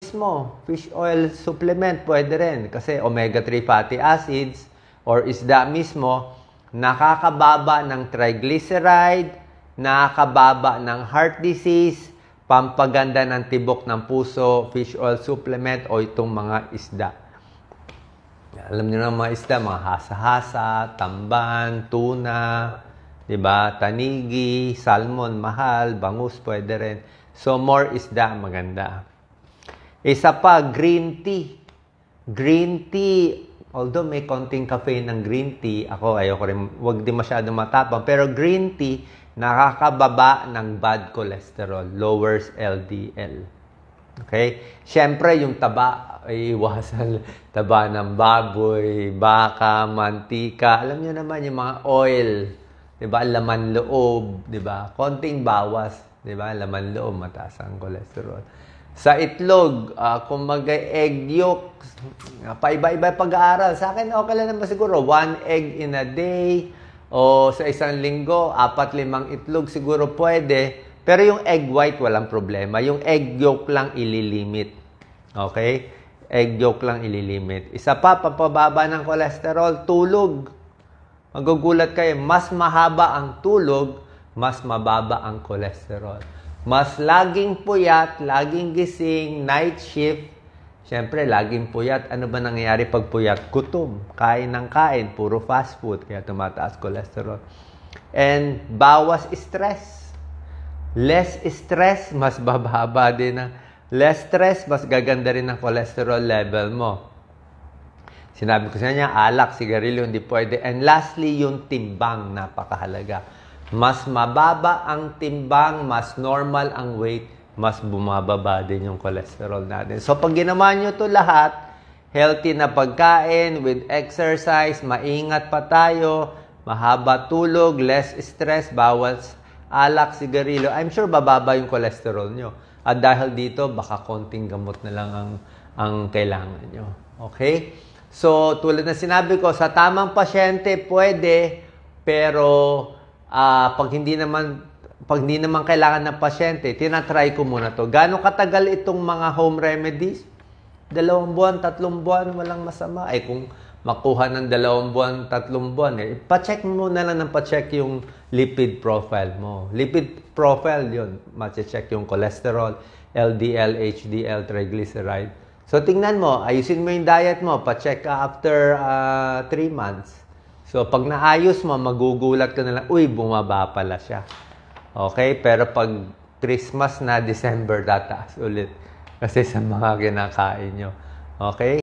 mismo, fish oil supplement, pwede rin. Kasi omega-3 fatty acids or isda mismo, nakakababa ng triglyceride, nakakababa ng heart disease, pampaganda ng tibok ng puso, fish oil supplement o itong mga isda. Alam niyo na mga isda, mga hasa-hasa, tamban, tuna, diba? Tanigi, salmon, mahal, bangus, pwede rin. So, more isda, maganda. Isa pa, green tea. Green tea, although may konting caffeine ng green tea, ako ayoko rin, wag din masyadong matapang, pero green tea, nakakababa ng bad cholesterol, lowers LDL. Okay? Siyempre, yung taba, ay iwasan. Taba ng baboy, baka, mantika. Alam niyo naman yung mga oil, diba? Laman loob, diba? Konting bawas, diba? Laman loob, mataas ang cholesterol. Sa itlog, kung mag-egg yolk, paiba-iba pag-aaral. Sa akin, okay lang naman siguro. 1 egg in a day, o sa isang linggo, 4-5 itlog, siguro pwede. Pero yung egg white, walang problema. Yung egg yolk lang ililimit. Okay? Egg yolk lang ililimit. Isa pa, papababa ng cholesterol, tulog. Magugulat kayo, mas mahaba ang tulog, mas mababa ang cholesterol. Mas laging puyat, laging gising, night shift. Siyempre, laging puyat. Ano ba nangyayari pag puyat? Gutom. Kain ng kain. Puro fast food. Kaya tumataas cholesterol. And bawas stress. Less stress, mas bababa din. Less stress, mas gaganda rin ang cholesterol level mo. Sinabi ko sa niya, alak, sigarilyo, hindi pwede. And lastly, yung timbang, napakahalaga. Mas mababa ang timbang, mas normal ang weight, mas bumababa din yung cholesterol natin. So, pag ginawa nyo ito lahat, healthy na pagkain, with exercise, maingat pa tayo, mahaba tulog, less stress, bawas alak, sigarilyo, I'm sure bababa yung cholesterol nyo. At dahil dito, baka konting gamot na lang ang kailangan nyo. Okay? So, tulad na sinabi ko, sa tamang pasyente, pwede, pero pag hindi naman kailangan ng pasyente, tinatry ko muna to. Gaano katagal itong mga home remedies? 2 buwan, 3 buwan, walang masama. Ay kung makuha ng 2 buwan, 3 buwan, pa-check mo muna lang ng pa-check yung lipid profile mo. Lipid profile yun. Ma-check yung cholesterol, LDL, HDL, triglyceride. So tingnan mo, ayusin mo yung diet mo, pa-check ka after 3 months. So, pag naayos mo, magugulat ka na lang, uy, bumaba pala siya. Okay? Pero pag Christmas na, December, tataas ulit. Kasi sa mga kinakain nyo. Okay?